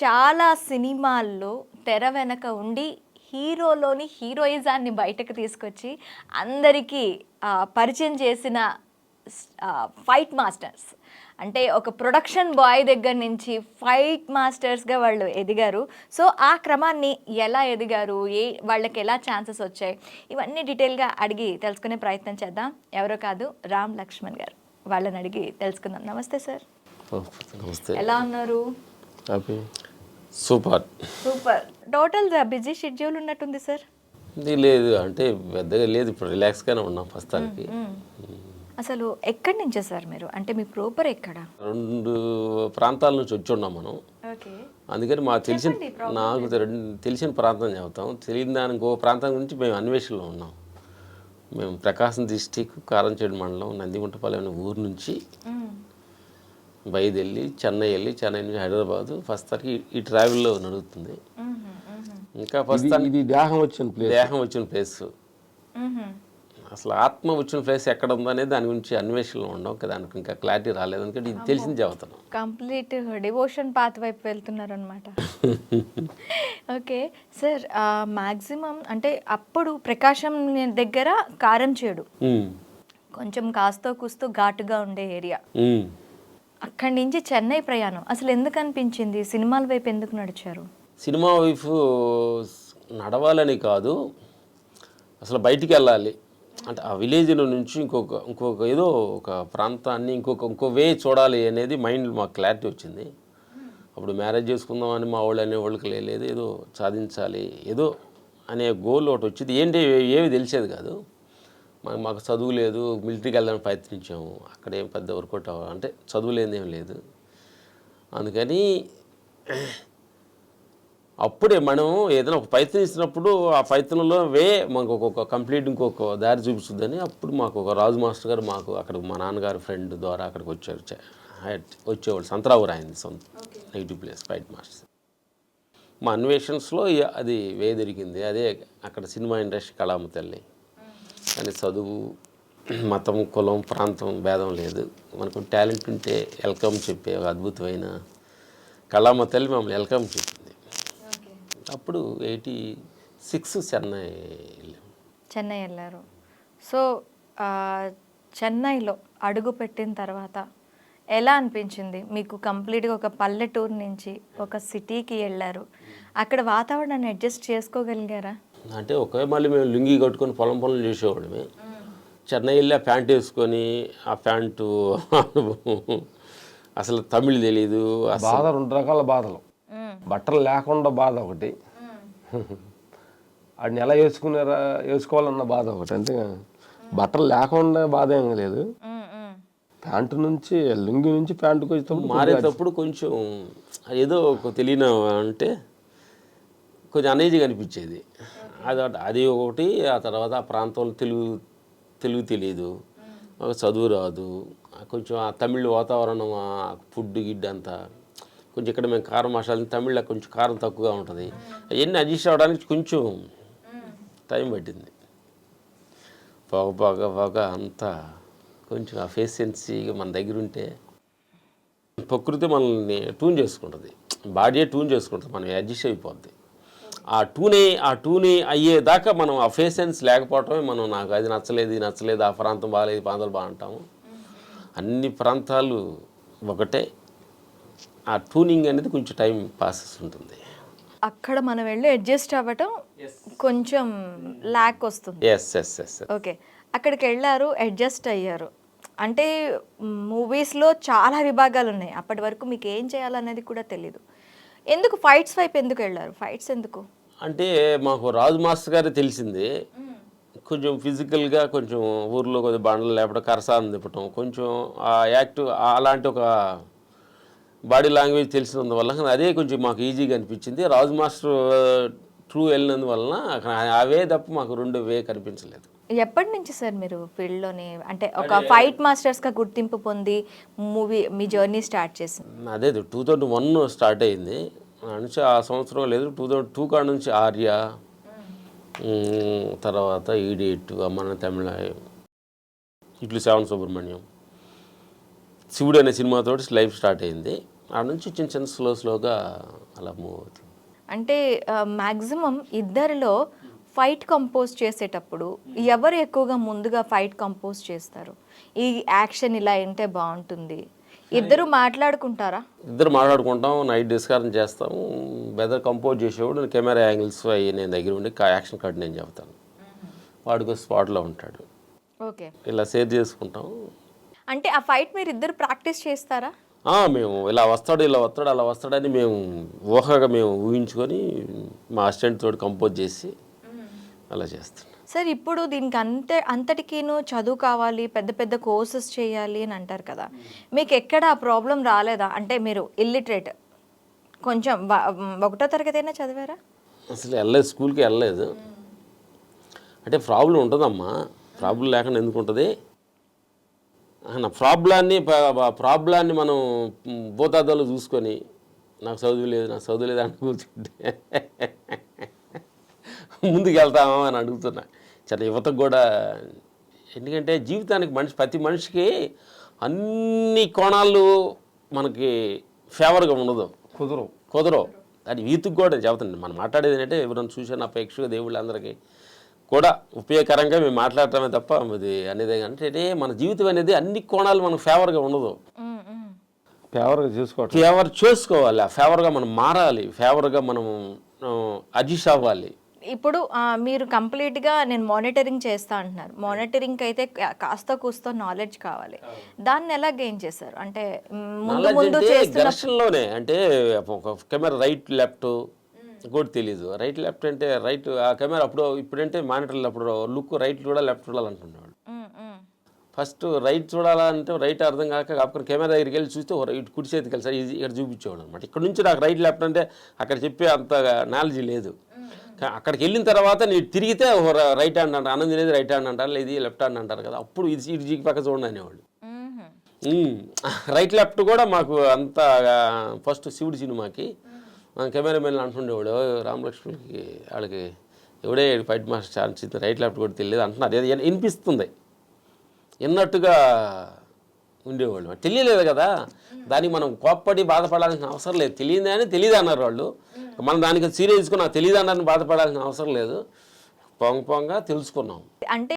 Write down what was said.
చాలా సినిమాల్లో తెర వెనక ఉండి హీరోలోని హీరోయిజాన్ని బయటకు తీసుకొచ్చి అందరికీ పరిచయం చేసిన ఫైట్ మాస్టర్స్. అంటే ఒక ప్రొడక్షన్ బాయ్ దగ్గర నుంచి ఫైట్ మాస్టర్స్గా వాళ్ళు ఎదిగారు. సో ఆ క్రమాన్ని ఎలా ఎదిగారు, వాళ్ళకి ఎలా ఛాన్సెస్ వచ్చాయి, ఇవన్నీ డీటెయిల్గా అడిగి తెలుసుకునే ప్రయత్నం చేద్దాం. ఎవరో కాదు, రామ్ లక్ష్మణ్ గారు. వాళ్ళని అడిగి తెలుసుకుందాం. నమస్తే సార్. నమస్తే. ఎలా ఉన్నారు? Super super. Total busy schedule ఉన్నట్టుంది సార్. ఇది లేదు అంటే పెద్దగా లేదు, ఇప్పుడు రిలాక్స్గానే ఉన్నాం ప్రస్తుతానికి. అసలు ఎక్కడి నుంచే సార్ మీరు, అంటే మీ ప్రాపర్ ఎక్కడ? 2 ప్రాంతాల నుంచి వచ్చి ఉన్నాం మనం. అందుకని నాకు తెలిసిన ప్రాంతం చెబుతాం, తెలియని దానికి ఇంకో ప్రాంతం గురించి మేము అన్వేషణలో ఉన్నాం. మేము ప్రకాశం డిస్టిక్ కారంచేడు మండలం నందిగుంటపాలెం అనే ఊరు నుంచి బయలుదేరి చెన్నై వెళ్ళి, చెన్నై నుంచి హైదరాబాద్ ప్రస్తుతానికి ఈ ట్రావెల్లో నడుస్తుంది. ఇంకా ప్రస్తుతానికి దేహం వచ్చిన ప్లేస్, అసలు ఆత్మ వచ్చిన ప్లేస్ ఎక్కడ ఉందనేది దాని గురించి అన్వేషణలో ఉన్నాం. దానికి ఇంకా క్లారిటీ రాలేదు, ఎందుకంటే ఇది తెలిసింది చెబుతున్నాం. కంప్లీట్ డివోషన్ పాత్ వైపు వెళ్తున్నారనమాట. ఓకే సార్, మ్యాక్సిమం అంటే అప్పుడు ప్రకాశం దగ్గర కారంచేడు కొంచెం కాస్తో కూస్తో ఘాటుగా ఉండే ఏరియా. అక్కడి నుంచి చెన్నై ప్రయాణం అసలు ఎందుకు అనిపించింది? సినిమాల వైపు ఎందుకు నడిచారు? సినిమా వైపు నడవాలని కాదు, అసలు బయటికి వెళ్ళాలి అంటే ఆ విలేజ్ నుంచి ఇంకొక ఏదో ఒక ప్రాంతాన్ని ఇంకో వే చూడాలి అనేది మైండ్ మాకు క్లారిటీ వచ్చింది. అప్పుడు మ్యారేజ్ చేసుకుందామని మా వాళ్ళు అనేవాళ్ళకి లేదు, ఏదో సాధించాలి ఏదో అనే గోల్ ఒకటి వచ్చింది. ఏంటి ఏమి తెలిసేది కాదు మాకు. చదువు లేదు, మిలిటరీకి వెళ్ళడానికి ప్రయత్నించాము, అక్కడేం పెద్ద వర్కౌట్ అంటే చదువు లేనిదేం లేదు. అందుకని అప్పుడే మనం ఏదైనా ఒక ప్రయత్నించినప్పుడు ఆ ప్రయత్నంలో మాకు కంప్లీట్ ఇంకొక దారి చూపిస్తుందని అప్పుడు మాకు ఒక రాజు మాస్టర్ గారు మాకు అక్కడ మా నాన్నగారి ఫ్రెండ్ ద్వారా అక్కడికి వచ్చేవాళ్ళు. సంతరావురు అయింది సొంత నెగిటివ్ ప్లేస్ ఫైట్ మాస్టర్. మా అన్వేషన్స్లో అది దొరికింది. అదే అక్కడ సినిమా ఇండస్ట్రీ కళామ తల్లి. కానీ చదువు, మతం, కులం, ప్రాంతం భేదం లేదు, మనకు టాలెంట్ ఉంటే వెల్కమ్ చెప్పే ఒక అద్భుతమైన కళామ తల్లి మమ్మల్ని వెల్కమ్ చెప్పింది. అప్పుడు 86 చెన్నై వెళ్ళారు. సో చెన్నైలో అడుగు పెట్టిన తర్వాత ఎలా అనిపించింది మీకు? కంప్లీట్గా ఒక పల్లెటూరు నుంచి ఒక సిటీకి వెళ్ళారు, అక్కడ వాతావరణాన్ని అడ్జస్ట్ చేసుకోగలిగారా? అంటే మళ్ళీ మేము లుంగి కట్టుకొని పొలం పనులు చేసేవాళ్ళమే. చెన్నై వెళ్ళి ఆ ప్యాంట్ వేసుకొని ఆ ప్యాంటు అసలు తమిళ్ తెలీదు. బాధ 2 రకాల బాధలు, బట్టలు లేకుండా బాధ ఒకటి, వాడిని ఎలా వేసుకోవాలన్న బాధ ఒకటి. అంటే బట్టలు లేకుండా బాధ ఏం లేదు, ప్యాంటు నుంచి లుంగి నుంచి ప్యాంటుకి వచ్చేటప్పుడు మారేటప్పుడు కొంచెం ఏదో తెలియని అంటే కొంచెం అనీజీగా అనిపించేది. అది ఒకటి. ఆ తర్వాత ఆ ప్రాంతంలో తెలుగు తెలియదు, చదువు రాదు, కొంచెం ఆ తమిళ్ వాతావరణం, ఆ ఫుడ్ గిడ్ అంతా కొంచెం ఇక్కడ మేము కారం మసాలా తమిళ్లో కొంచెం కారం తక్కువగా ఉంటుంది. అవన్నీ అడ్జస్ట్ అవ్వడానికి కొంచెం టైం పట్టింది. పోగ అంతా కొంచెం ఆ ఫేషియన్సీగా మన దగ్గర ఉంటే ప్రకృతి మనల్ని ట్యూన్ చేసుకుంటుంది, బాడీయే ట్యూన్ చేసుకుంటుంది, మనం అడ్జస్ట్ అయిపోద్ది. ఆ టూని అయ్యేదాకా మనం ఆ ఫేషన్స్ లేకపోవటమే నాకు అది నచ్చలేదు, ఆ ప్రాంతం బాగాలేదు, ప్రాంతాలు బాగుంటాము. అన్ని ప్రాంతాలు ఒకటే, ఆ ట్యూనింగ్ అనేది కొంచెం టైం ప్రాసెస్ ఉంటుంది. అక్కడ మనం వెళ్ళి అడ్జస్ట్ అవ్వటం కొంచెం ల్యాక్ వస్తుంది. ఓకే, అక్కడికి వెళ్ళారు, అడ్జస్ట్ అయ్యారు. అంటే మూవీస్లో చాలా విభాగాలు ఉన్నాయి, అప్పటి వరకు మీకు ఏం చేయాలనేది కూడా తెలీదు. ఎందుకు ఫైట్స్ వైపు ఎందుకు వెళ్ళారు? ఫైట్స్ ఎందుకు అంటే మాకు రాజు మాస్టర్ గారే తెలిసింది. కొంచెం ఫిజికల్గా కొంచెం ఊర్లో కొద్దిగా బండలు లేపడం, కరసాలను తిప్పటం, కొంచెం ఆ యాక్టివ్ అలాంటి ఒక బాడీ లాంగ్వేజ్ తెలిసినందువల్ల అదే కొంచెం మాకు ఈజీగా అనిపించింది. రాజు మాస్టర్ ట్రూ వెళ్ళినందువలన అవే తప్ప మాకు 2 కనిపించలేదు. ఎప్పటి నుంచి సార్ మీరు ఫీల్డ్లోని, అంటే ఒక ఫైట్ మాస్టర్స్గా గుర్తింపు పొంది మీ జర్నీ స్టార్ట్ చేసింది? అదే 2001 స్టార్ట్ అయింది. నుంచి ఆ సంవత్సరం లేదు, 2002 కాడ నుంచి ఆర్య, తర్వాత ఈడియట్, అమ్మన తమిళ, ఇట్లు 7 సుబ్రహ్మణ్యం, శివుడు అనే సినిమాతో లైఫ్ స్టార్ట్ అయింది. ఆ నుంచి చిన్న చిన్న స్లోగా అలా మూవ్ అవుతుంది. అంటే మ్యాక్సిమం ఇద్దరిలో ఫైట్ కంపోజ్ చేసేటప్పుడు ఎవరు ఎక్కువగా ముందుగా ఫైట్ కంపోజ్ చేస్తారు? ఈ యాక్షన్ ఇలా ఉంటే బాగుంటుంది, ఇద్దరు మాట్లాడుకుంటారా? ఇద్దరు మాట్లాడుకుంటాం, నైట్ డిస్కషన్ చేస్తాము. వెదర్ కంపోజ్ చేసేవాడు కెమెరా యాంగిల్స్ అవి నేను దగ్గర ఉండి యాక్షన్ కట్ నేను చెప్తాను, వాడికి స్పాట్లో ఉంటాడు. ఓకే, ఇలా షేర్ చేసుకుంటాం. అంటే ఆ ఫైట్ మీరు ఇద్దరు ప్రాక్టీస్ చేస్తారా? మేము ఇలా వస్తాడు అలా వస్తాడని మేము ఊహగా మేము ఊహించుకొని మా అసిస్టెంట్ తోటి కంపోజ్ చేసి అలా చేస్తాం. సార్, ఇప్పుడు దీనికి అంతటికీను చదువు కావాలి, పెద్ద పెద్ద కోర్సెస్ చేయాలి అని అంటారు కదా, మీకు ఎక్కడ ఆ ప్రాబ్లం రాలేదా? అంటే మీరు ఇల్లిటరేట్, కొంచెం 1వ తరగతి అయినా చదివారా? అసలు వెళ్ళలేదు, స్కూల్కి వెళ్ళలేదు. అంటే ప్రాబ్లం ఉంటుందమ్మా, ప్రాబ్లం లేకుండా ఎందుకు ఉంటుంది? నా ప్రాబ్లాన్ని మనం భూతార్థంలో చూసుకొని నాకు చదువు లేదు అని కూర్చుంటే ముందుకు వెళ్తామా అని అడుగుతున్నా చాలా యువతకు కూడా. ఎందుకంటే జీవితానికి ప్రతి మనిషికి అన్ని కోణాలు మనకి ఫేవర్గా ఉండదు, కుదరవు. అది యూత్కి కూడా చెబుతుంది. మనం మాట్లాడేది ఏంటంటే ఎవరైనా చూసిన అపేక్షగా దేవుళ్ళందరికీ కూడా ఉపయోగకరంగా మేము మాట్లాడటమే తప్ప అది అనేది అంటే మన జీవితం అనేది అన్ని కోణాలు మనకు ఫేవర్గా ఉండదు. ఫేవర్ చేసుకోవాలి, ఫేవర్గా మనం మారాలి, ఫేవర్గా మనం అడ్జస్ట్ అవ్వాలి. ఇప్పుడు మీరు కంప్లీట్గా నేను మానిటరింగ్ చేస్తా అంటున్నారు. మానిటరింగ్కి అయితే కాస్త కూస్తో నాలెడ్జ్ కావాలి. దాన్ని ఎలా గెయిన్ చేశారు? అంటే ముందు ఘర్షణలోనే అంటే కెమెరా రైట్ లెఫ్ట్ కూడా తెలీదు. రైట్ లెఫ్ట్ అంటే రైట్ ఆ కెమెరా ఇప్పుడంటే మానిటర్లు అప్పుడు లుక్ రైట్ చూడాలి లెఫ్ట్ చూడాలంటున్నాడు. ఫస్ట్ రైట్ చూడాలంటే రైట్ అర్థం కాక కెమెరా దగ్గరికి వెళ్ళి చూస్తే ఇటు కుడి చేతికి వెళ్ళి సార్ ఇక్కడ చూపించేవాడు అనమాట. ఇక్కడ నుంచి నాకు రైట్ లెఫ్ట్ అంటే అక్కడ చెప్పే అంత నాలెడ్జ్ లేదు. అక్కడికి వెళ్ళిన తర్వాత నేను తిరిగితే రైట్ హ్యాండ్ అంటారు, అన్నం తినేది రైట్ హ్యాండ్ అంటారు, ఇది లెఫ్ట్ హ్యాండ్ అంటారు కదా, అప్పుడు ఇటు జీకి పక్క చూడండి అనేవాళ్ళు. రైట్ లెఫ్ట్ కూడా మాకు అంత ఫస్ట్ శివుడి సినిమాకి మన కెమెరామెన్ అంటుండేవాడు, రామలక్ష్మికి వాళ్ళకి ఎవడే ఫైట్ మాస్టర్ ఛాన్స్ ఇస్తే రైట్ లెఫ్ట్ కూడా తెలియదు అంటున్నారు. అది వినిపిస్తుంది, విన్నట్టుగా ఉండేవాళ్ళు. తెలియలేదు కదా, దానికి మనం కోప్పడి బాధపడాల్సిన అవసరం లేదు. తెలియదు అన్నారు వాళ్ళు. మనం దానికి సీరియస్గా నాకు తెలియదు అన్నారని బాధపడాల్సిన అవసరం లేదు. పొంగ తెలుసుకున్నాం. అంటే